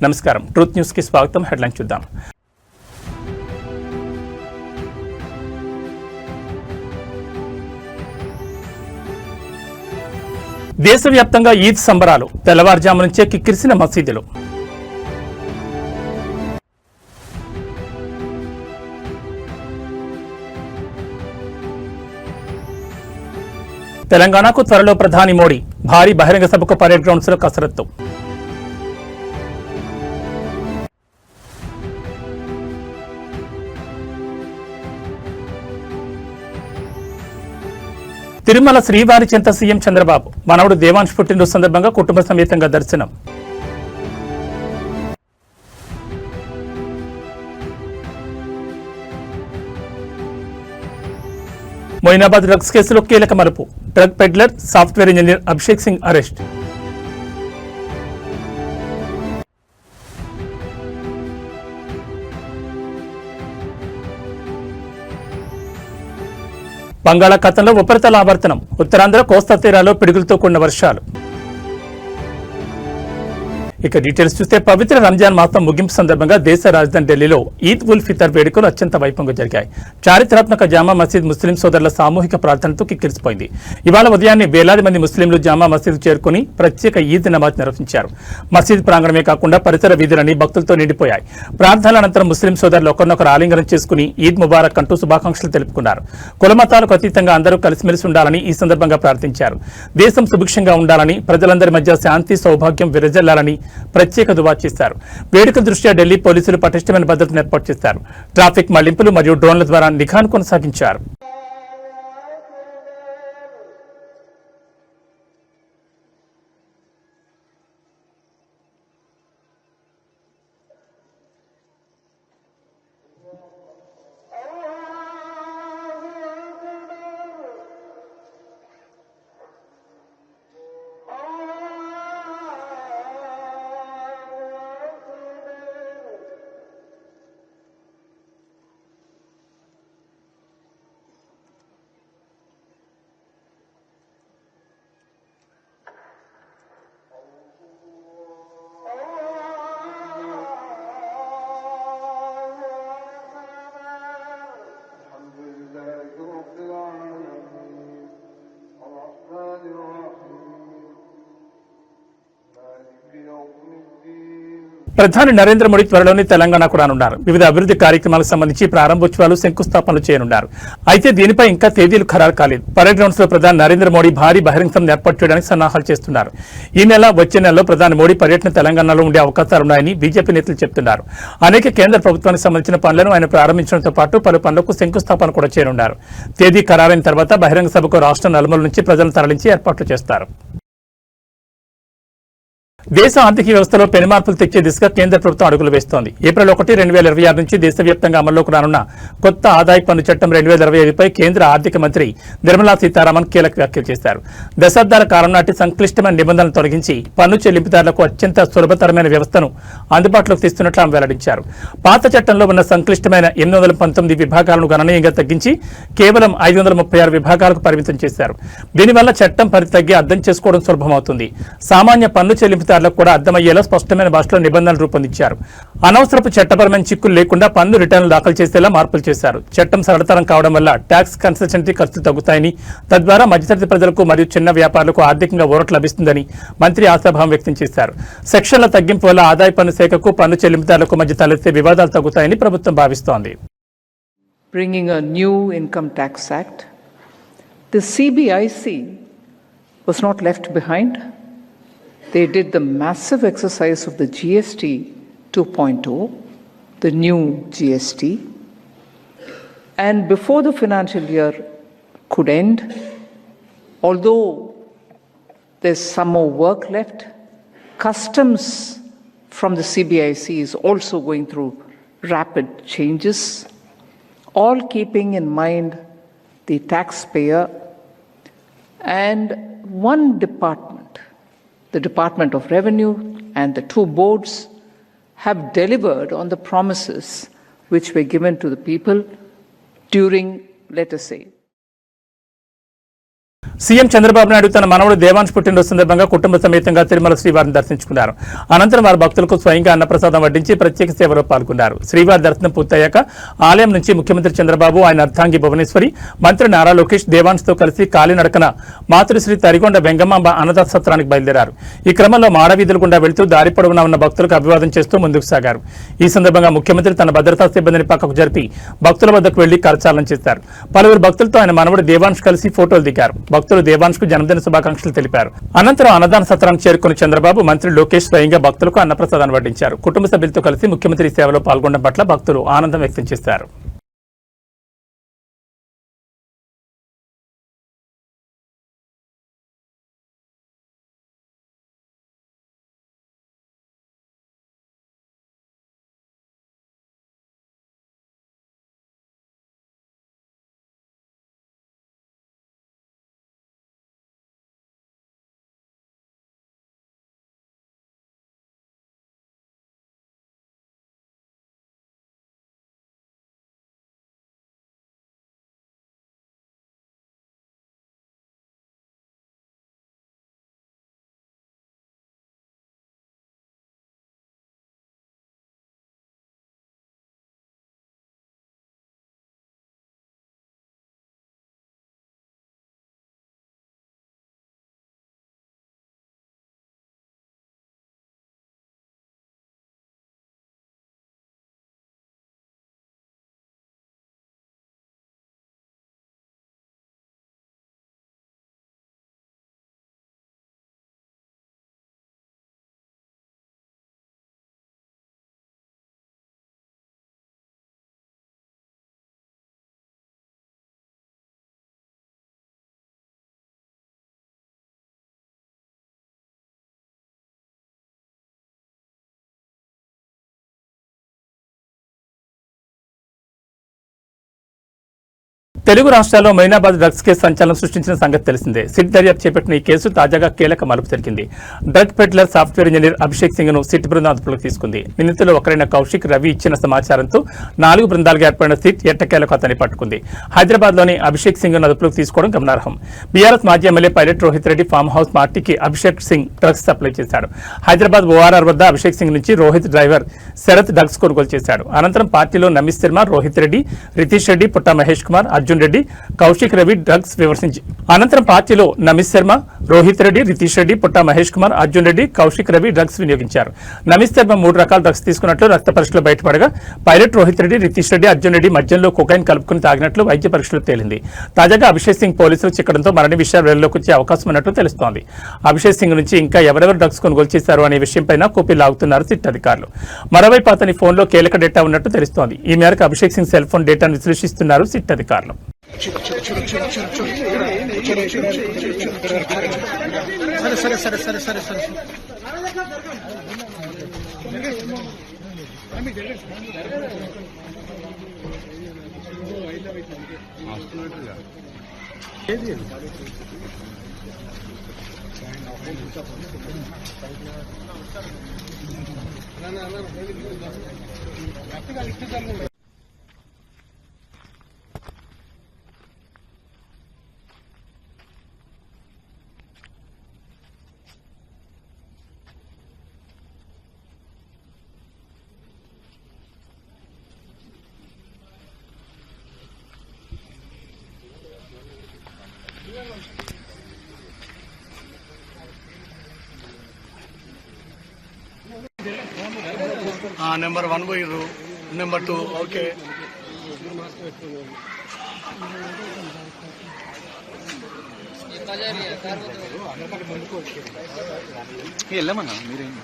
నమస్కారం, truth news కి స్వాగతం. హెడ్లైన్ చూద్దాం. దేశవ్యాప్తంగా ఈద్ సంబరాలు, తెల్లవారుజాము నుంచే కిక్కిరిసిన మసీదులు. తెలంగాణకు త్వరలో ప్రధాని మోడీ, భారీ బహిరంగ సభకు పరేడ్ గ్రౌండ్స్ లో కసరత్తు. తిరుమల శ్రీవారి చెంత సీఎం చంద్రబాబు, మనవడు దేవాంశ్ పుట్టినరోజు సందర్భంగా కుటుంబ సమేతంగా దర్శనం. మొయినాబాద్ డ్రగ్స్ కేసులో కీలక మలుపు, drug peddler software engineer Abhishek Singh arrest. బంగాళాఖాతంలో ఉపరితల ఆవర్తనం, ఉత్తరాంధ్ర కోస్తా తీరాల్లో పిడుగులతో కూడిన వర్షాలు. ఇక డీటెయిల్స్ చూస్తే పవిత్ర రంజాన్ మాసం ముగింపు సందర్భంగా దేశ రాజధాని ఢిల్లీలో ఈద్ ఉల్ ఫితర్ వేడుకలు అత్యంత వైభవంగా జరిగాయి. చారిత్రాత్మక జామా మసీద్ ముస్లిం సోదరుల సామూహిక ప్రార్థనతో కిక్కిరిసిపోయింది. ఇవాళ ఉదయాన్నే వేలాది మంది ముస్లింలు జామా మసీద్ చేరుకుని ప్రత్యేక ఈద్ నమాజ్ నిర్వహించారు. మసీద్ ప్రాంగణమే కాకుండా పరిసర వీధులన్నీ భక్తులతో నిండిపోయాయి. ప్రార్థనల అనంతరం ముస్లిం సోదరులు ఒకరినొకరు ఆలింగనం చేసుకుని ఈద్ ముబారక్ అంటూ శుభాకాంక్షలు తెలుపుకున్నారు. కులమతాలకు అతీతంగా అందరూ కలిసిమెలిసి ఉండాలని ఈ సందర్భంగా ప్రార్థించారు. దేశం సుభిక్షంగా ఉండాలని, ప్రజలందరి మధ్య శాంతి సౌభాగ్యం విరజల్లాలని ప్రత్యేక దువా చేశారు. వేడుకల దృష్ట్యా ఢిల్లీ పోలీసులు పటిష్టమైన భద్రతను ఏర్పాటు చేశారు. ట్రాఫిక్ మళ్లింపులు మరియు డ్రోన్ల ద్వారా నిఘాను కొనసాగించారు. ప్రధాని నరేంద్ర మోడీ త్వరలోనే తెలంగాణకు రానున్నారు. వివిధ అభివృద్ధి కార్యక్రమాలకు సంబంధించి ప్రారంభోత్సవాలు, శంకుస్థాపనలు చేయనున్నారు. అయితే దీనిపై ఇంకా తేదీలు ఖరారు కాలేదు. పరేడ్ గ్రౌండ్స్ లో ప్రధాని నరేంద్ర మోడీ భారీ బహిరంగ సభను ఏర్పాటు చేయడానికి సన్నాహాలు చేస్తున్నారు. ఈ నెల వచ్చే నెలలో ప్రధాని మోడీ పర్యటన తెలంగాణలో ఉండే అవకాశాలున్నాయని బీజేపీ నేతలు చెబుతున్నారు. అనేక కేంద్ర ప్రభుత్వానికి సంబంధించిన పనులను ఆయన ప్రారంభించడంతో పాటు పలు పనులకు శంకుస్థాపన కూడా చేయనున్నారు. తేదీ ఖరారైన తర్వాత బహిరంగ సభకు రాష్ట్ర నలుమూల నుంచి ప్రజలను తరలించి ఏర్పాట్లు చేస్తారు. దేశ ఆర్థిక వ్యవస్థలో పెను మార్పులు తెచ్చే దిశగా కేంద్ర ప్రభుత్వం అడుగులు వేస్తోంది. ఏప్రిల్ 1, 2026 నుంచి దేశవ్యాప్తంగా అమల్లోకి రానున్న కొత్త ఆదాయ పన్ను చట్టం 2025పై కేంద్ర ఆర్థిక మంత్రి నిర్మలా సీతారామన్ కీలక వ్యాఖ్యలు చేశారు. దశాబ్దాల కాలం నాటి సంక్లిష్టమైన నిబంధనలు తొలగించి పన్ను చెల్లింపుదారులకు అత్యంత సులభతరమైన వ్యవస్థను అందుబాటులోకి తెస్తున్నట్లు ఆమె వెల్లడించారు. పాత చట్టంలో ఉన్న సంక్లిష్టమైన 819 విభాగాలను గణనీయంగా తగ్గించి కేవలం 536 విభాగాలకు పరిమితం చేశారు. దీనివల్ల చట్టం పరిధి తగ్గి అర్థం చేసుకోవడం సులభమవుతుంది. సామాన్య పన్ను చెల్లింపుదారులకు కూడా అర్థమయ్యేలా స్పష్టమైన భాషలో నిబంధనలు రూపొందించారు. అనవసరపు చట్టపరమైన చిక్కులు లేకుండా పన్ను రిటర్నులు దాఖలు చేసేలా మార్పులు చేశారు. చట్టం సరళతరం కావడం వల్ల ట్యాక్స్ కన్సల్టెన్సీ ఖర్చులు తగ్గుతాయని, తద్వారా మధ్యతరగతి ప్రజలకు మరియు చిన్న వ్యాపారులకు ఆర్థికంగా ఊరట లభిస్తుందని మంత్రి ఆశాభావం వ్యక్తం చేశారు. సెక్షన్ల తగ్గింపు వల్ల ఆదాయ పన్ను శాఖకు, పన్ను చెల్లింపుదారులకు మధ్య తలెత్తే వివాదాలు తగ్గుతాయని ప్రభుత్వం భావిస్తోంది. Bringing a new income tax act, the CBIC was not left behind. They did the massive exercise of the GST 2.0, the new GST. And before the financial year could end, although there's some more work left, customs from the CBIC is also going through rapid changes, all keeping in mind the taxpayer and one department, the Department of Revenue and the two boards have delivered on the promises which were given to the people during, let us say, CM Chandrababu Naidu తన మనవడు దేవాంశ్ పుట్టినరోజు సందర్భంగా కుటుంబ సమేతంగా తిరుమల శ్రీవారిని దర్శించుకున్నారు. అనంతరం వారు భక్తులకు స్వయంగా అన్నప్రసాదం వడ్డించి ప్రత్యేక సేవలో పాల్గొన్నారు. శ్రీవారి దర్శనం పూర్తయ్యాక ఆలయం నుంచి ముఖ్యమంత్రి చంద్రబాబు, ఆయన అర్ధాంగి భువనేశ్వరి, మంత్రి నారా లోకేష్ దేవాంశ్తో కలిసి కాలినడకన మాతృశ్రీ తరిగొండ వెంగమాంబ అన్నదాన సత్రానికి బయలుదేరారు. ఈ క్రమంలో మాడవీధుల గుండా వెళ్తూ దారి పొడవునా ఉన్న భక్తులకు అభివాదం చేస్తూ ముందుకు సాగారు. ఈ సందర్భంగా ముఖ్యమంత్రి తన భద్రతా సిబ్బందిని పక్కకు జరిపి భక్తుల వద్దకు వెళ్లి కరచాలనం చేశారు. పలువురు భక్తులతో ఆయన మనవడు దేవాంశ్ కలిసి ఫోటోలు దిగారు. భక్తులు దేవాంశ్ కు జన్మదిన శుభాకాంక్షలు తెలిపారు. అనంతరం అన్నదాన సత్రానికి చేరుకున్న చంద్రబాబు, మంత్రి లోకేష్ స్వయంగా భక్తులకు అన్నప్రసాదాన్ని వడ్డించారు. కుటుంబ సభ్యులతో కలిసి ముఖ్యమంత్రి సేవలో పాల్గొనడం పట్ల భక్తులు ఆనందం వ్యక్తం చేశారు. తెలుగు రాష్ట్రాల్లో మైనాబాద్ డ్రగ్స్ కేసు సంచలనం సృష్టించిన సంగతి తెలిసిందే. సిట్ దర్యాప్తు చేపట్టిన ఈ కేసు తాజాగా కీలక మలుపు జరిగింది. Drug peddler software engineer Abhishek Singh ను సిట్ బృందం అదుపులోకి తీసుకుంది. నిందితుల్లో ఒకరైన కౌశిక్ రవి ఇచ్చిన సమాచారంతో 4 బృందాలుగా ఏర్పడిన సిట్ ఎట్టకేలకు అతన్ని పట్టుకుంది. హైదరాబాద్ లోని అభిషేక్ సింగ్ ను అదుపులోకి తీసుకోవడం గమనార్హం. బీఆర్ఎస్ మాజీ MLA pilot Rohit Reddy farm house పార్టీకి అభిషేక్ సింగ్ డ్రగ్స్ సప్లై చేశాడు. హైదరాబాద్ ఓఆర్ఆర్ వద్ద అభిషేక్ సింగ్ నుంచి రోహిత్ డ్రైవర్ శరత్ డ్రగ్స్ కొనుగోలు చేశాడు. అనంతరం పార్టీలో నమిత్ శర్మ, రోహిత్ రెడ్డి, రితీష్ రెడ్డి, పుట్టా మహేష్ కుమార్, అర్జున్ రెడ్డి, కౌశిక్ రవి డ్రగ్స్ విమర్శించి అనంతరం పార్టీలో నమిత్ శర్మ, రోహిత్ రెడ్డి, రితీష్ రెడ్డి, పుట్టా మహేష్ కుమార్, అర్జున్ రెడ్డి, కౌశిక్ రవి డ్రగ్స్ వినియోగించారు. నమిత్ శర్మ 3 రకాల డ్రగ్స్ తీసుకున్నట్లు రక్త పరీక్షలు బయటపడగా పైలట్ రోహిత్ రెడ్డి, రితీష్ రెడ్డి, అర్జున్ రెడ్డి మద్యంలో కొకైన్ కలుపుకుని తాగినట్లు వైద్య పరీక్షలు తేలింది. తాజాగా అభిషేక్ సింగ్ పోలీసులు చిక్కడంతో మరిన్ని విషయాలు వెలుగులోకి వచ్చే అవకాశం ఉన్నట్లు తెలుస్తోంది. అభిషేక్ సింగ్ నుంచి ఇంకా ఎవరెవరు డ్రగ్స్ కొనుగోలు చేశారు అనే విషయంపై కూపీ లాగుతున్నారు సిట్ అధికారులు. మరోవైపు అతని ఫోన్లో కీలక డేటా ఉన్నట్టు తెలుస్తోంది. ఈ మేరకు అభిషేక్ సింగ్ సెల్ ఫోన్ డేటాను విశ్లేషిస్తున్నారు సిట్ అధికారులు. నెంబర్ 1 పోయిర్రు, నెంబర్ 2 ఓకే. వెళ్ళమన్నా మీరేం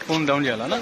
ఫోన్ డౌన్ చేయాలా?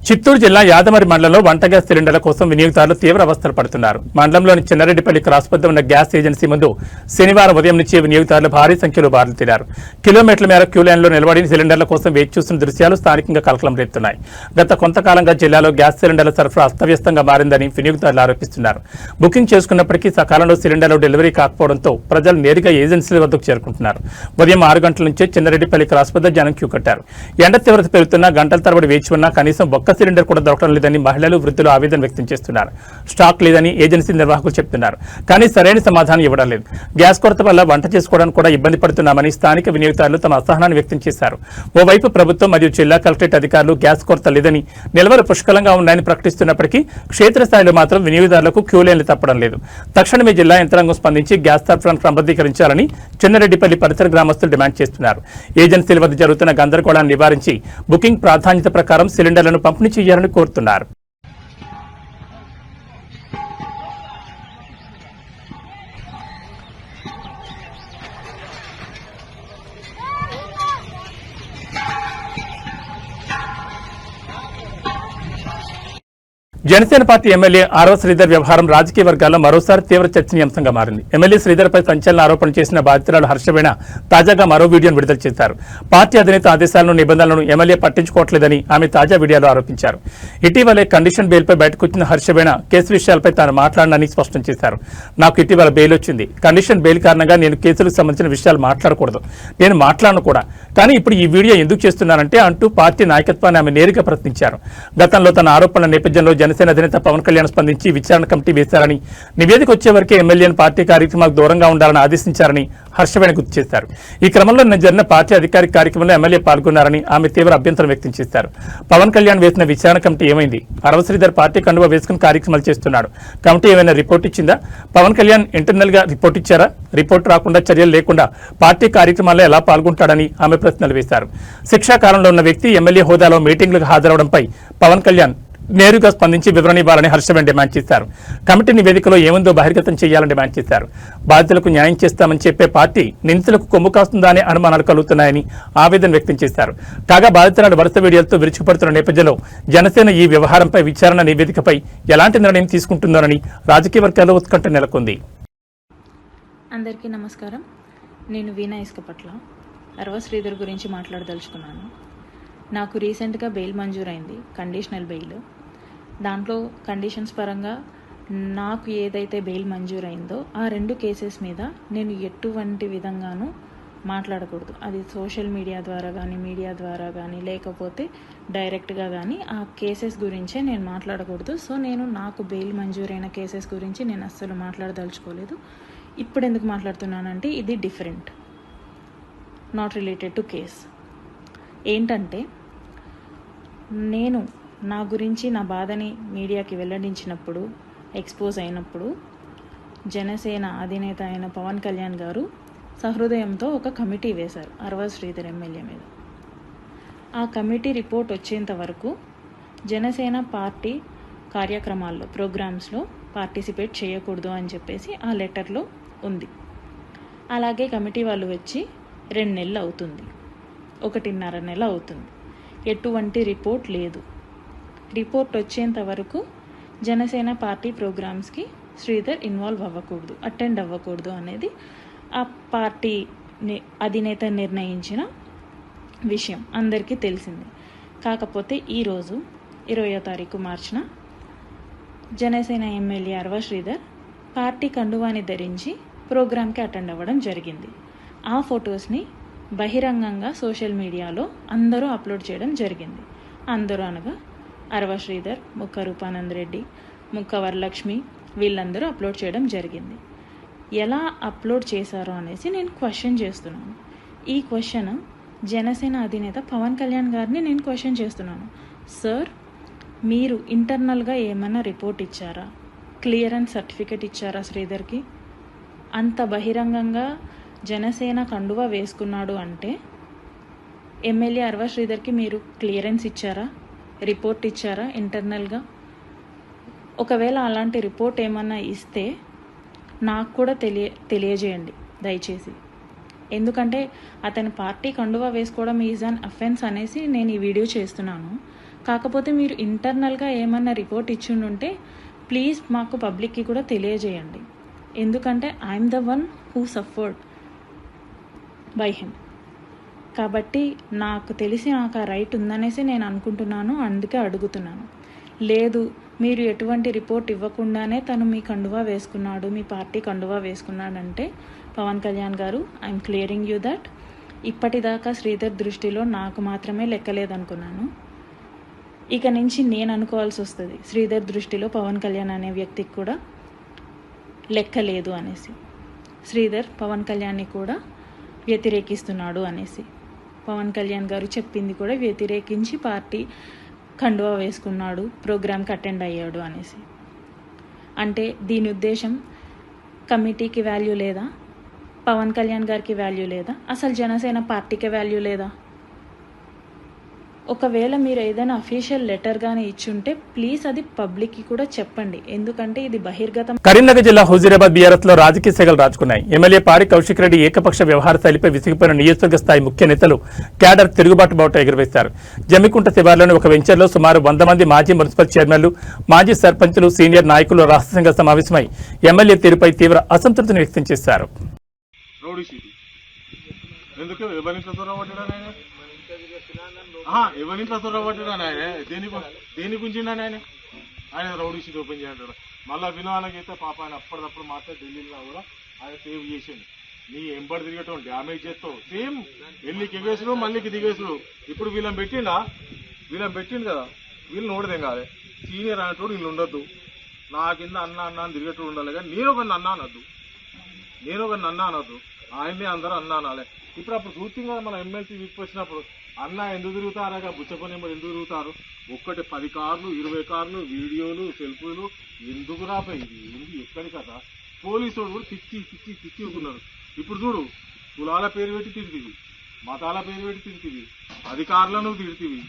చిత్తూరు జిల్లా యాదమరి మండలంలో వంట గ్యాస్ సిలిండర్ల కోసం వినియోగదారులు తీవ్ర అవస్థలు పడుతున్నారు. మండలంలోని చిన్నారెడ్డిపల్లి క్రాస్ వద్ద ఉన్న గ్యాస్ ఏజెన్సీ ముందు శనివారం ఉదయం నుంచి వినియోగదారులు భారీ సంఖ్యలో బారులు తీరారు. కిలోమీటర్ల మేర క్యూ లైన్లో నిలబడి సిలిండర్ల కోసం వేచి చూస్తున్న దృశ్యాలు స్థానికంగా కలకలం రేపుతున్నాయి. గత కొంతకాలంగా జిల్లాలో గ్యాస్ సిలిండర్ల సరఫరా అస్తవ్యస్తంగా మారిందని వినియోగదారులు ఆరోపిస్తున్నారు. బుకింగ్ చేసుకున్నప్పటికీ సకాలంలో సిలిండర్లు డెలివరీ కాకపోవడంతో ప్రజలు నేరుగా ఏజెన్సీల వద్దకు చేరుకుంటున్నారు. ఉదయం 6 గంటల నుంచే చిన్నారెడ్డిపల్లి క్రాస్ వద్ద జనం క్యూ కట్టారు. ఎండ తీవ్రత పెరుగుతున్నా గంటల తరబడి వేచి ఉన్నా కనీసం ఒక్క సిలిండర్ కూడా దొరకడం లేదని మహిళలు, వృద్ధులు ఆవేదన వ్యక్తం చేస్తున్నారు. స్టాక్ లేదని ఏజెన్సీ నిర్వాహకులు చెబుతున్నారు. కానీ సరైన సమాధానం ఇవ్వడం లేదు. గ్యాస్ కొరత వల్ల వంట చేసుకోవడానికి కూడా ఇబ్బంది పడుతున్నామని స్థానిక వినియోగదారులు తమ అసహనాన్ని వ్యక్తం చేశారు. ఓవైపు ప్రభుత్వం మరియు జిల్లా కలెక్టరేట్ అధికారులు గ్యాస్ కొరత లేదని, నిల్వలు పుష్కలంగా ఉన్నాయని ప్రకటిస్తున్నప్పటికీ క్షేత్రస్థాయిలో మాత్రం వినియోగదారులకు క్యూ లైన్లు తప్పడం లేదు. తక్షణమే జిల్లా యంత్రాంగం స్పందించి గ్యాస్ సరఫరాను క్రమబద్ధీకరించాలని చిన్నారెడ్డిపల్లి పరిసర గ్రామస్తులు డిమాండ్ చేస్తున్నారు. ఏజెన్సీల వద్ద జరుగుతున్న గందరగోళాన్ని నివారించి బుకింగ్ ప్రాధాన్యత ప్రకారం సిలిండర్లను పంపిణీ చేయాలని కోరుతున్నారు. జనసేన పార్టీ ఎమ్మెల్యే ఆర్వ శ్రీధర్ వ్యవహారం రాజకీయ వర్గాల్లో మరోసారి తీవ్ర చర్చనీయాంశంగా మారింది. ఎమ్మెల్యే శ్రీధర్పై సంచలన ఆరోపణలు చేసిన బాధితురాలు హర్షవీణ తాజాగా మరో వీడియోను విడుదల చేశారు. పార్టీ అధినేత ఆదేశాలను, నిబంధనలను ఎమ్మెల్యే పట్టించుకోవట్లేదని ఆమె తాజా వీడియోలో ఆరోపించారు. ఇటీవలే కండిషన్ బెయిల్పై బయటకు వచ్చిన హర్షవీణ కేసు విషయాలపై తాను మాట్లాడనని స్పష్టం చేశారు. నాకు ఇటీవల బెయిల్ వచ్చింది. కండిషన్ బెయిల్ కారణంగా నేను కేసులకు సంబంధించిన విషయాలు మాట్లాడకూడదు. నేను మాట్లాడను కూడా. కానీ ఇప్పుడు ఈ వీడియో ఎందుకు చేస్తున్నానంటే అంటూ పార్టీ నాయకత్వాన్ని ఆమె నేరుగా ప్రశ్నించారు. గతంలో తన ఆరోపణల నేపథ్యంలో జనసేన అధినేత పవన్ కళ్యాణ్ స్పందించి విచారణ కమిటీ వేశారని, నివేదిక వచ్చే వరకే ఎమ్మెల్యేను పార్టీ కార్యక్రమాలకు దూరంగా ఉండాలని ఆదేశించారని హర్షవీణ గుర్తు చేశారు. ఈ క్రమంలో నిన్న జరిగిన పార్టీ అధికారిక కార్యక్రమంలో ఎమ్మెల్యే పాల్గొన్నారని ఆమె తీవ్ర అభ్యంతరం వ్యక్తం చేశారు. పవన్ కళ్యాణ్ వేసిన విచారణ కమిటీ ఏమైంది? ఆర్వ శ్రీధర్ పార్టీ కండువా వేసుకుని కార్యక్రమాలు చేస్తున్నాడు. కమిటీ ఏమైనా రిపోర్ట్ ఇచ్చిందా? పవన్ కళ్యాణ్ ఇంటర్నల్ గా రిపోర్ట్ ఇచ్చారా? రిపోర్ట్ రాకుండా, చర్యలు లేకుండా పార్టీ కార్యక్రమాల్లో ఎలా పాల్గొంటాడని ఆమె ప్రశ్నలు వేశారు. శిక్షాకాలంలో ఉన్న వ్యక్తి ఎమ్మెల్యే హోదాలో మీటింగ్లకు హాజరవడంపై పవన్ కళ్యాణ్ నేరుగా స్పందించి వివరణ ఇవ్వాలని హర్షవీణ డిమాండ్ చేశారు. కమిటీ నివేదికలో ఏముందో బహిర్గతం చేయాలని డిమాండ్ చేశారు. బాధితులకు న్యాయం చేస్తామని చెప్పే పార్టీ నిందితులకు కొమ్ము కాస్తుందా అనే అనుమానాలు కలుగుతున్నాయని ఆవేదన వ్యక్తం చేశారు. కాగా బాధితురాలు వరుస వీడియోలతో విరుచుకుపడుతున్న నేపథ్యంలో జనసేన ఈ వ్యవహారంపై విచారణ నివేదికపై ఎలాంటి నిర్ణయం తీసుకుంటుందోనని రాజకీయ వర్గాల్లో ఉత్కంఠ నెలకొంది. అందరికీ నమస్కారం. నేను వీణా ఇసుకపట్ల ఆర్వ శ్రీధర్ గురించి మాట్లాడదలుచుకున్నాను. నాకు రీసెంట్గా బెయిల్ మంజూరైంది, కండిషనల్ బెయిల్. దాంట్లో కండిషన్స్ పరంగా నాకు ఏదైతే బెయిల్ మంజూరైందో ఆ 2 కేసెస్ మీద నేను ఎటువంటి విధంగానూ మాట్లాడకూడదు. అది సోషల్ మీడియా ద్వారా కానీ, మీడియా ద్వారా కానీ, లేకపోతే డైరెక్ట్గా కానీ ఆ కేసెస్ గురించే నేను మాట్లాడకూడదు. సో నేను నాకు బెయిల్ మంజూరైన కేసెస్ గురించి నేను అస్సలు మాట్లాడదలుచుకోలేదు. ఇప్పుడు ఎందుకు మాట్లాడుతున్నానంటే ఇది different, not related to case. ఏంటంటే నేను నా గురించి నా బాధని మీడియాకి వెల్లడించినప్పుడు, ఎక్స్పోజ్ అయినప్పుడు జనసేన అధినేత అయిన పవన్ కళ్యాణ్ గారు సహృదయంతో ఒక కమిటీ వేశారు ఆర్వ శ్రీధర్ ఎమ్మెల్యే మీద. ఆ కమిటీ రిపోర్ట్ వచ్చేంత వరకు జనసేన పార్టీ కార్యక్రమాల్లో, ప్రోగ్రామ్స్లో పార్టిసిపేట్ చేయకూడదు అని చెప్పేసి ఆ లెటర్లో ఉంది. అలాగే కమిటీ వాళ్ళు వచ్చి 2 నెలలు అవుతుంది, 1.5 నెల అవుతుంది. ఎటువంటి రిపోర్ట్ లేదు. రిపోర్ట్ వచ్చేంత వరకు జనసేన పార్టీ ప్రోగ్రామ్స్కి శ్రీధర్ ఇన్వాల్వ్ అవ్వకూడదు, అటెండ్ అవ్వకూడదు అనేది ఆ పార్టీ అధినేత నిర్ణయించిన విషయం అందరికీ తెలిసింది. కాకపోతే ఈరోజు 20వ తారీఖు మార్చిన జనసేన ఎమ్మెల్యే ఆర్వ శ్రీధర్ పార్టీ కండువాని ధరించి ప్రోగ్రామ్కి అటెండ్ అవ్వడం జరిగింది. ఆ ఫొటోస్ని బహిరంగంగా సోషల్ మీడియాలో అందరూ అప్లోడ్ చేయడం జరిగింది. అందరూ అనగా ఆర్వ శ్రీధర్, ముక్క రూపానంద్ రెడ్డి, ముక్క వరలక్ష్మి, వీళ్ళందరూ అప్లోడ్ చేయడం జరిగింది. ఎలా అప్లోడ్ చేశారో అనేసి నేను క్వశ్చన్ చేస్తున్నాను. ఈ క్వశ్చన్ జనసేన అధినేత పవన్ కళ్యాణ్ గారిని నేను క్వశ్చన్ చేస్తున్నాను. సార్, మీరు ఇంటర్నల్గా ఏమైనా రిపోర్ట్ ఇచ్చారా? క్లియరెన్స్ సర్టిఫికేట్ ఇచ్చారా శ్రీధర్కి? అంత బహిరంగంగా జనసేన కండువా వేసుకున్నాడు అంటే ఎమ్మెల్యే ఆర్వ శ్రీధర్కి మీరు క్లియరెన్స్ ఇచ్చారా? రిపోర్ట్ ఇచ్చారా ఇంటర్నల్గా? ఒకవేళ అలాంటి రిపోర్ట్ ఏమన్నా ఇస్తే నాకు కూడా తెలియజేయండి దయచేసి. ఎందుకంటే అతని పార్టీ కండువా వేసుకోవడం ఈజ్ అన్ అఫెన్స్ అనేసి నేను ఈ వీడియో చేస్తున్నాను. కాకపోతే మీరు ఇంటర్నల్గా ఏమన్నా రిపోర్ట్ ఇచ్చిండుంటే ప్లీజ్ మాకు పబ్లిక్కి కూడా తెలియజేయండి. ఎందుకంటే I'm the one who suffered by him. కాబట్టి నాకు తెలిసి నాకు ఆ రైట్ ఉందనేసి నేను అనుకుంటున్నాను, అందుకే అడుగుతున్నాను. లేదు మీరు ఎటువంటి రిపోర్ట్ ఇవ్వకుండానే తను మీ కండువా వేసుకున్నాడు, మీ పార్టీ కండువా వేసుకున్నాడంటే పవన్ కళ్యాణ్ గారు, ఐఎమ్ క్లియరింగ్ యూ దట్ ఇప్పటిదాకా శ్రీధర్ దృష్టిలో నాకు మాత్రమే లెక్కలేదనుకున్నాను. ఇక నుంచి నేను అనుకోవాల్సి వస్తుంది శ్రీధర్ దృష్టిలో పవన్ కళ్యాణ్ అనే వ్యక్తికి కూడా లెక్క లేదు అనేసి. శ్రీధర్ పవన్ కళ్యాణ్ని కూడా వ్యతిరేకిస్తున్నాడు అనేసి. పవన్ కళ్యాణ్ గారు చెప్పింది కూడా వ్యతిరేకించి పార్టీ కండువా వేసుకున్నాడు, ప్రోగ్రామ్కి అటెండ్ అయ్యాడు అనేసి. అంటే దీని ఉద్దేశం కమిటీకి వాల్యూ లేదా, పవన్ కళ్యాణ్ గారికి వాల్యూ లేదా, అసలు జనసేన పార్టీకి వాల్యూ లేదా? ఒకవేళ మీరు ఏదైనా అఫీషియల్ లెటర్ గానీ ఇచ్చుంటే ప్లీజ్ అది పబ్లిక్కి కూడా చెప్పండి. ఎందుకంటే ఇది బహిర్గతం. కరీంనగర్ జిల్లా హుజూరాబాద్ బీఆర్ఎస్ లో రాజకీయ సెగలు రాజుకున్నాయి. ఎమ్మెల్యే పాడి కౌశిక్ రెడ్డి ఏకపక్ష వ్యవహార శైలిపై విసిగిపోయిన నియోజకవర్గ స్థాయి ముఖ్య నేతలు క్యాడర్ తిరుగుబాటు బావుట ఎగురవేశారు. జమ్మికుంట శివార్లోని ఒక వెంచర్లో సుమారు 100 మంది మాజీ మున్సిపల్ చైర్మన్లు, మాజీ సర్పంచులు, సీనియర్ నాయకులు రహస్యంగా సమావేశమై ఎమ్మెల్యే తీరుపై తీవ్ర అసంతృప్తిని వ్యక్తం చేశారు. ఎవరింట్లో చొరబట్టాడు ఆయన దేని గురించి ఆయన రౌడీ షీట్ ఓపెన్ చేయంటాడు. మళ్ళీ వినోదానికి అయితే పాప ఆయన అప్పటిదప్పుడు మాత్రం ఢిల్లీలో కూడా ఆయన సేవ్ చేసిండు. నీ ఎంబడి తిరిగటం డ్యామేజ్ చేస్తావు, సేమ్ ఎల్లికి ఎగేసుడు మళ్ళీకి దిగేసుడు. ఇప్పుడు వీళ్ళని పెట్టిండు కదా, వీళ్ళు నోడదేం కాదు. సీనియర్ అనేటోడు వీళ్ళు ఉండొద్దు, నా కింద అన్న అని తిరిగేటోడు ఉండాలి. కానీ నేను ఒక అన్న అనొద్దు, ఆయన్ని అందరూ అన్న అనాలి. ఇప్పుడు అప్పుడు చూస్తుంది కదా మన ఎమ్మెల్సీ వీక్ వచ్చినప్పుడు, అన్న ఎందుకు తిరుగుతారా బుచ్చపని ఎందుకు తిరుగుతారు, 10 కార్లు 20 కార్లు వీడియోలు సెల్ఫీలు ఎందుకు రాపోయి, ఇది ఏంది ఎక్కడి కదా. పోలీసు వాడు కూడా తిచ్చి ఉన్నారు. ఇప్పుడు చూడు, కులాల పేరు పెట్టి తిడుతుంది, మతాల పేరు పెట్టి తిడుతుంది, అధికారులను తిడుతుంది,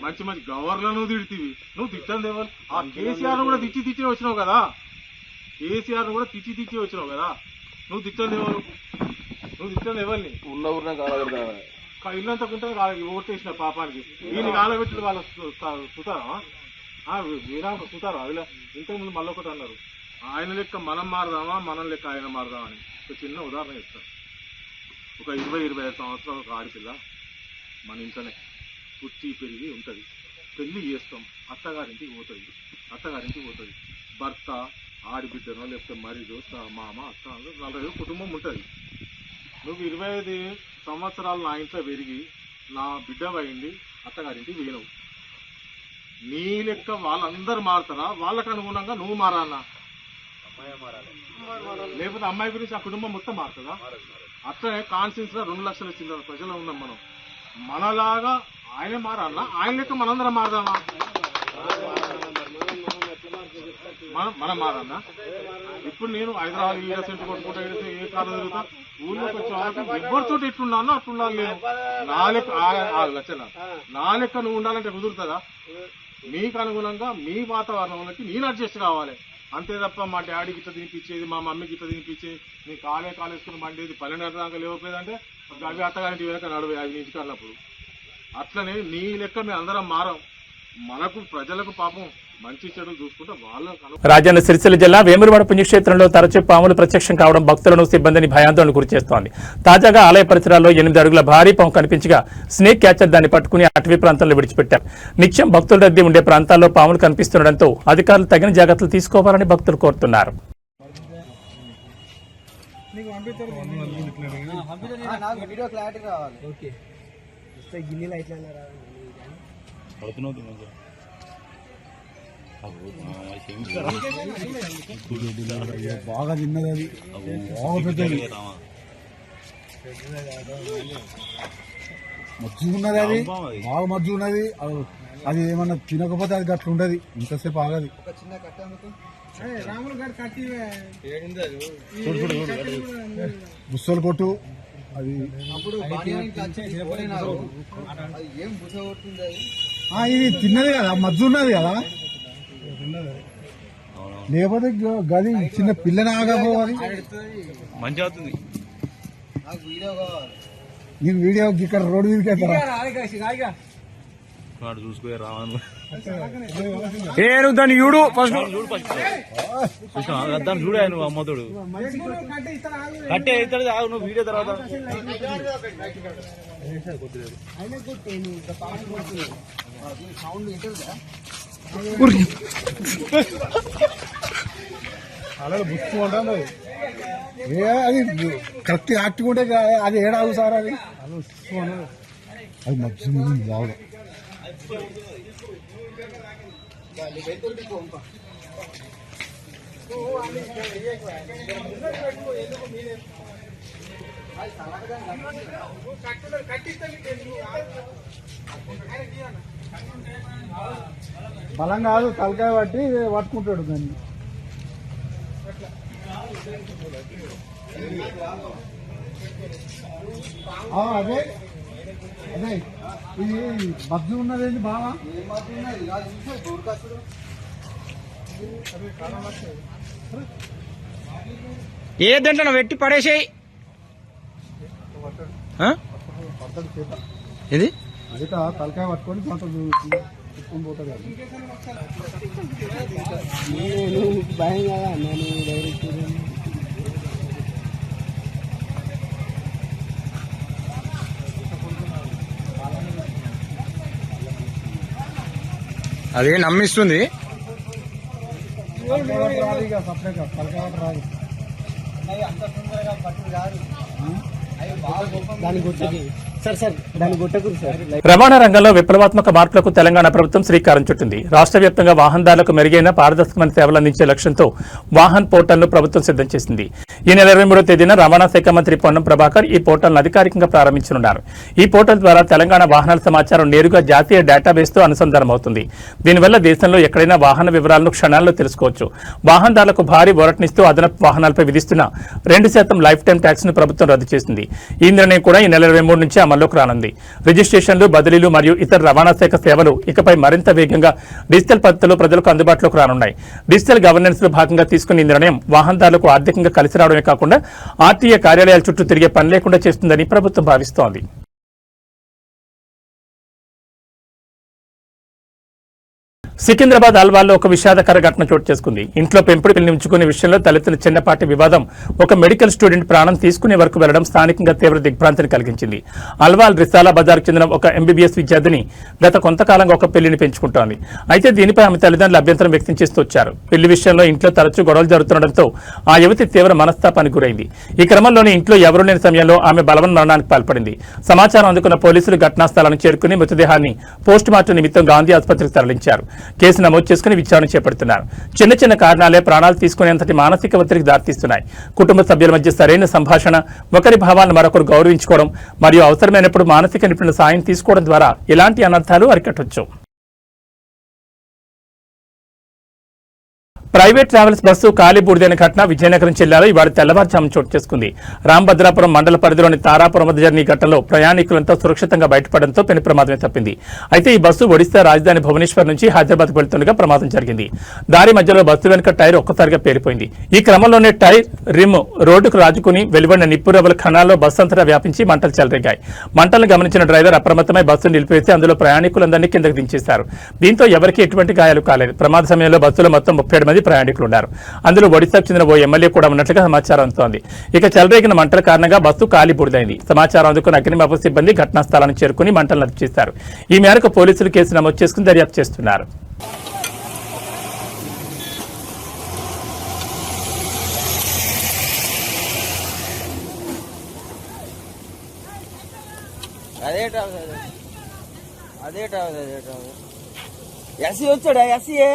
మంచి గవర్నర్లను తిడుతుంది. నువ్వు తిట్టంది ఎవరు? ఆ కేసీఆర్ కూడా తిచ్చి వచ్చినావు కదా, నువ్వు తిట్టంది ఎవరు? ఎవరిని ఉన్న ఊరిన ఇల్లంతా కుంటే ఓటేసిన పాపానికి వీళ్ళు కాలబెట్టి వాళ్ళు సుతారా సుతారా అదిలా. ఇంతకుముందు మళ్ళీ ఒకటి అన్నారు, ఆయన లెక్క మనం మారదామా, మనం లెక్క ఆయన మారదామా అని. ఒక చిన్న ఉదాహరణ చెప్తాను. ఒక 20-25 సంవత్సరాల ఒక ఆడపిల్ల మన ఇంట్లోనే పుట్టి పెరిగి ఉంటుంది. పెళ్లి చేస్తాం, అత్తగారింటికి పోతుంది. భర్త, ఆడిబిడ్డనో లేకపోతే మరిదో, మామ, అత్త, 40 కుటుంబం ఉంటుంది. నువ్వు 25 సంవత్సరాలు నా ఇంట్లో పెరిగి నా బిడ్డ అయింది, అత్తగారింటికి పోయినవు. నీ లెక్క వాళ్ళందరూ మారుతారా? వాళ్ళకు అనుగుణంగా నువ్వు మారాలన్నా, లేకపోతే అమ్మాయి గురించి ఆ కుటుంబం మొత్తం మారుతుందా? అట్లనే కాన్షియన్స్ గా 2 లక్షల చిల్లర ప్రజలు ఉన్నాం మనం. మనలాగా ఆయన మారాలన్నా, ఆయన లెక్క మనందరం మారదామా? మనం మారన్నా. ఇప్పుడు నేను హైదరాబాద్ సెంటర్ కొట్టుకుంటా, ఏ కాలం తిరుగుతా, ఊళ్ళోకి వచ్చే వాళ్ళకి ఎవరితో ఎట్లున్నానో అట్లుండాలి. నేను నా లెక్క నువ్వు ఉండాలంటే కుదురుతుందా? మీకు అనుగుణంగా మీ వాతావరణంలోకి నేను అడ్జస్ట్ కావాలి అంతే తప్ప మా డాడీకి ఇట్లా తినిపించేది, మా మమ్మీకి ఇట్లా తినిపించేది, నీ కాలేసుకుని మండేది 12 దాకా లేకపోయేదంటే అవి అత్తగారింటి వెనక నడువే 5 నుంచి కన్నప్పుడు. అట్లనే నీ లెక్క మేము అందరం మారం. మనకు ప్రజలకు పాపం మంచి చెడులు చూసుకుంటే వాళ్ళ. రాజన్న సిరిసిల్ల జిల్లా వేములవాడ పుణ్యక్షేత్రంలో తరచూ పాములు ప్రత్యక్షం కావడం భక్తులను, సిబ్బందిని భయాందోళన గురిచేస్తోంది. తాజాగా ఆలయ పరిసరాల్లో 8 అడుగుల భారీ పాము కనిపించగా స్నేక్ క్యాచర్ దాన్ని పట్టుకుని అటవీ ప్రాంతంలో విడిచిపెట్టారు. నిత్యం భక్తుల రద్దీ ఉండే ప్రాంతాల్లో పాములు కనిపిస్తుండటంతో అధికారులు తగిన జాగ్రత్తలు తీసుకోవాలని భక్తులు కోరుతున్నారు. బాగా తిన్నది, అది బాగా పెద్దది, మజ్జు ఉన్నది, అది బాగా మజ్జు ఉన్నది. అది ఏమన్నా తినకపోతే అది గట్ల ఉండదు, ఇంతసేపు ఆగది. బుස්සలు కొట్టు అది ఇది తిన్నది కదా, మజ్జు ఉన్నది కదా, లేకపోతే గది చిన్న పిల్లని ఆగపోవాలి. మంచి అవుతుంది. నీకు వీడియో ఇక్కడ రోడ్డు మీదకి వెళ్తారా? వాడు చూసుకో రావను నువ్వు దాన్ని చూడు ఫస్ట్ దాన్ని చూడే నువ్వు అమ్మతోడు కట్టే అవుతాడు ఆగు నువ్వు వీడియో తర్వాత అలా బుక్కు ఉంటుంది అది కరెక్ట్ యాక్టివ్ ఉంటే అది ఏడాగు సార్ అది అది మధ్య బాగా బలం కాదు తలకాయ పట్టి పట్టుకుంటాడు దాన్ని అదే అదే ఇది మధ్య ఉన్నదేంటి బాగా ఏ దాంట్లో పెట్టి పడేసేయి ఇది అదిట తలకాయ పట్టుకొని కొంత తీసుకొని పోతాడు భయం కదా నేను డైరెక్ట్ అది నమ్మిస్తుంది రవాణా రంగంలో విప్లవాత్మక మార్పులకు తెలంగాణ ప్రభుత్వం శ్రీకారం చుట్టింది. రాష్ట్ర వ్యాప్తంగా వాహనదారులకు మెరుగైన పారదర్శకమైన సేవలు అందించే లక్ష్యంతో వాహన్ పోర్టల్ను ప్రభుత్వం సిద్ధం చేసింది. ఈ నెల 23వ తేదీన రవాణా శాఖ మంత్రి పొన్నం ప్రభాకర్ ఈ పోర్టల్ను అధికారికంగా ప్రారంభించనున్నారు. ఈ పోర్టల్ ద్వారా తెలంగాణ వాహనాల సమాచారం నేరుగా జాతీయ డేటాబేస్తో అనుసంధానమవుతుంది. దీనివల్ల దేశంలో ఎక్కడైనా వాహన వివరాలను క్షణాల్లో తెలుసుకోవచ్చు. వాహనదారులకు భారీ ఊరటనిస్తూ అదనపు వాహనాలపై విధిస్తున్న 2% లైఫ్ టైం ట్యాక్స్ ను ప్రభుత్వం రద్దు చేసింది. ఈ నిర్ణయం కూడా ఈ నెల 23 నుంచి అమల్లోకి రానుంది. రిజిస్ట్రేషన్లు, బదిలీలు మరియు ఇతర రవాణా శాఖ సేవలు ఇకపై మరింత వేగంగా డిజిటల్ పద్ధతిలో ప్రజలకు అందుబాటులోకి రానున్నాయి. డిజిటల్ గవర్నెన్స్ లో భాగంగా తీసుకున్న ఈ నిర్ణయం వాహనదారులకు ఆర్థికంగా కలిసి రావడమే కాకుండా ఆర్టీఏ కార్యాలయాల చుట్టూ తిరిగే పని లేకుండా చేస్తుందని ప్రభుత్వం భావిస్తోంది. సికింద్రాబాద్ అల్వాల్లో ఒక విషాదకర ఘటన చోటు చేసుకుంది. ఇంట్లో పెంపుడు పిల్లిని ఉంచుకునే విషయంలో తలెత్తిన చిన్నపాటి వివాదం ఒక మెడికల్ స్టూడెంట్ ప్రాణం తీసుకునే వరకు వెళ్లడం స్థానికంగా తీవ్ర దిగ్భ్రాంతిని కలిగించింది. అల్వాల్ రిసాలా బజార్కు చెందిన ఒక ఎంబీబీఎస్ విద్యార్థిని గత కొంతకాలంగా ఒక పెళ్లిని పెంచుకుంటోంది. అయితే దీనిపై ఆమె తల్లిదండ్రులు అభ్యంతరం వ్యక్తం చేస్తూ వచ్చారు. పెళ్లి విషయంలో ఇంట్లో తరచూ గొడవలు జరుగుతుండటంతో ఆ యువతి తీవ్ర మనస్తాపానికి గురైంది. ఈ క్రమంలోనే ఇంట్లో ఎవరూ లేని సమయంలో ఆమె బలవన్ మరణానికి పాల్పడింది. సమాచారం అందుకున్న పోలీసులు ఘటనా స్థలాన్ని చేరుకుని మృతదేహాన్ని పోస్టుమార్టం నిమిత్తం గాంధీ ఆసుపత్రికి తరలించారు. కేసు నమోదు చేసుకుని విచారణ చేపడుతున్నారు. చిన్న చిన్న కారణాలే ప్రాణాలు తీసుకునేంతటి మానసిక ఒత్తిడికి దారితీస్తున్నాయి. కుటుంబ సభ్యుల మధ్య సరైన సంభాషణ, ఒకరి భావాలను మరొకరు గౌరవించుకోవడం మరియు అవసరమైనప్పుడు మానసిక నిపుణుల సాయం తీసుకోవడం ద్వారా ఇలాంటి అనర్థాలు అరికట్టవచ్చు. ప్రైవేట్ ట్రావెల్స్ బస్సు ఖాళీ బూడిదైన ఘటన విజయనగరం జిల్లాలో ఇవాళ తెల్లవారుజామున చోటు చేసుకుంది. రాంభద్రాపురం మండల పరిధిలోని తారాపురం వద్ద జరిగిన ఈ ఘటనలో ప్రయాణికులంతా సురక్షితంగా బయటపడడంతో పెను ప్రమాదమే తప్పింది. అయితే ఈ బస్సు ఒడిశా రాజధాని భువనేశ్వర్ నుంచి హైదరాబాద్ వెళ్తుండగా ప్రమాదం జరిగింది. దారి మధ్యలో బస్సు వెనుక టైర్ ఒక్కసారిగా పేలిపోయింది. ఈ క్రమంలోనే టైర్ రిమ్ రోడ్డుకు రాజుకుని వెలువడిన నిప్పురవ్వల కణాల్లో బస్సు అంతటా వ్యాపించి మంటలు చెలరేగాయి. మంటలను గమనించిన డ్రైవర్ అప్రమత్తమై బస్సును నిలిపివేసి అందులో ప్రయాణికులందరినీ కిందకు దించేశారు. దీంతో ఎవరికీ ఎటువంటి గాయాలు కాలేదు. ప్రమాద సమయంలో బస్సులో మొత్తం 37 మంది ప్రయాణికులు ఉన్నారు. అందులో ఒడిశాకు చెందిన ఓ ఎమ్మెల్యే కూడా ఉన్నట్లుగా సమాచారం అందుతోంది. ఇక చెలరేగిన మంటల కారణంగా బస్సు ఖాళీ బూడిదైంది. సమాచారం అందుకున్న అగ్నిమాపక సిబ్బంది ఘటనా స్థలాన్ని చేరుకుని మంటలను అదుపు చేశారు. ఈ మేరకు పోలీసులు కేసు నమోదు చేసుకుని దర్యాప్తు చేస్తున్నారు. ఎస్సీ వచ్చాడా? ఎస్సీఏ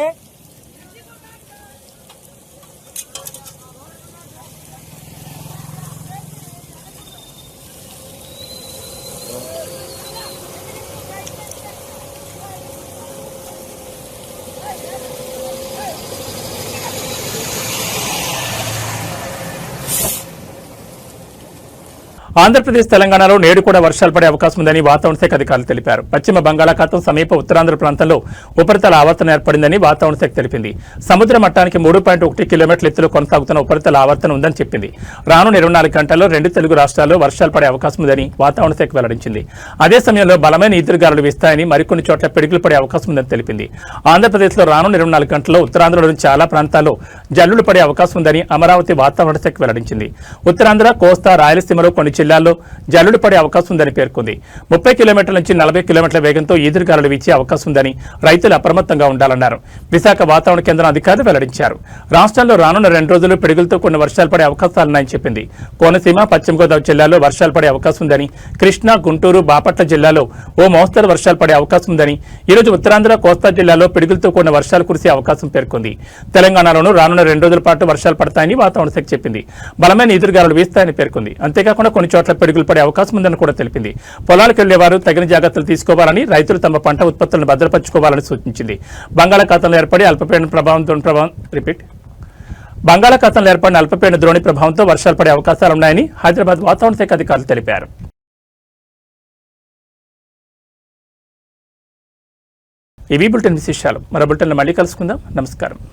ఆంధ్రప్రదేశ్ తెలంగాణలో నేడు కూడా వర్షాలు పడే అవకాశం ఉందని వాతావరణ శాఖ అధికారులు తెలిపారు. పశ్చిమ బంగాళాఖాతం సమీప ఉత్తరాంధ్ర ప్రాంతంలో ఉపరితల ఆవర్తనం ఏర్పడిందని వాతావరణ శాఖ తెలిపింది. సముద్ర మట్టానికి 3.1 కిలోమీటర్ల ఎత్తులో కొనసాగుతున్న ఉపరితల ఆవర్తనం ఉందని చెప్పింది. రానున్న 24 గంటల్లో 2 తెలుగు రాష్ట్రాల్లో వర్షాలు పడే అవకాశం ఉందని వాతావరణ శాఖ వెల్లడించింది. అదే సమయంలో బలమైన ఈదురుగాలులు వీస్తాయని, మరికొన్ని చోట్ల పిడుగులు పడే అవకాశం ఉందని తెలిపింది. ఆంధ్రప్రదేశ్లో రానున్న 24 గంటల్లో ఉత్తరాంధ్రలోని చాలా ప్రాంతాల్లో జల్లులు పడే అవకాశం ఉందని అమరావతి వాతావరణ శాఖ వెల్లడించింది. ఉత్తరాంధ్ర, కోస్తా, రాయలసీమలో కొన్ని జిల్లాల్లో జల్లులు పడే అవకాశం ఉందని పేర్కొంది. 30 కిలోమీటర్ల నుంచి 40 కిలోమీటర్ల వేగంతో ఈదురుగాలులు వీచే అవకాశం ఉందని రైతులు అప్రమత్తంగా ఉండాలన్నారు. విశాఖ వాతావరణ కేంద్రం అధికారులు వెల్లడించారు. రాష్ట్రంలో రానున్న 2 రోజులు పిడుగులతో కొన్ని వర్షాలు పడే అవకాశాలున్నాయని చెప్పింది. కోనసీమ, పశ్చిమ గోదావరి జిల్లాలో వర్షాలు పడే అవకాశం ఉందని, కృష్ణా, గుంటూరు, బాపట్ల జిల్లాలో ఓ మోస్తరు వర్షాలు పడే అవకాశం ఉందని, ఈరోజు ఉత్తరాంధ్ర, కోస్తా జిల్లాలో పిడుగులతో కూడిన వర్షాలు కురిసే అవకాశం పేర్కొంది. తెలంగాణలోనూ రానున్న 2 రోజుల పాటు వర్షాలు పడతాయని వాతావరణ శాఖ చెప్పింది. బలమైన ఈదురుగాలులు వీస్తాయని పేర్కొంది. అంతేకాకుండా కొన్ని చోట్ల పిడుగులు పడే అవకాశం ఉందని కూడా తెలిపింది. పొలాలకు వెళ్లేవారు తగిన జాగ్రత్తలు తీసుకోవాలని, రైతులు తమ పంట ఉత్పత్తులను భద్రపరచుకోవాలని సూచించింది. బంగాళాఖాతంలో ఏర్పడిన అల్పపీడన ద్రోణి ప్రభావంతో వర్షాలు పడే అవకాశాలున్నాయని హైదరాబాద్ వాతావరణ శాఖ అధికారులు తెలిపారు. ఇవి బులెటిన్ విశేషాలు. మరో బులెటిన్లో మళ్ళీ కలుసుకుందాం. నమస్కారం.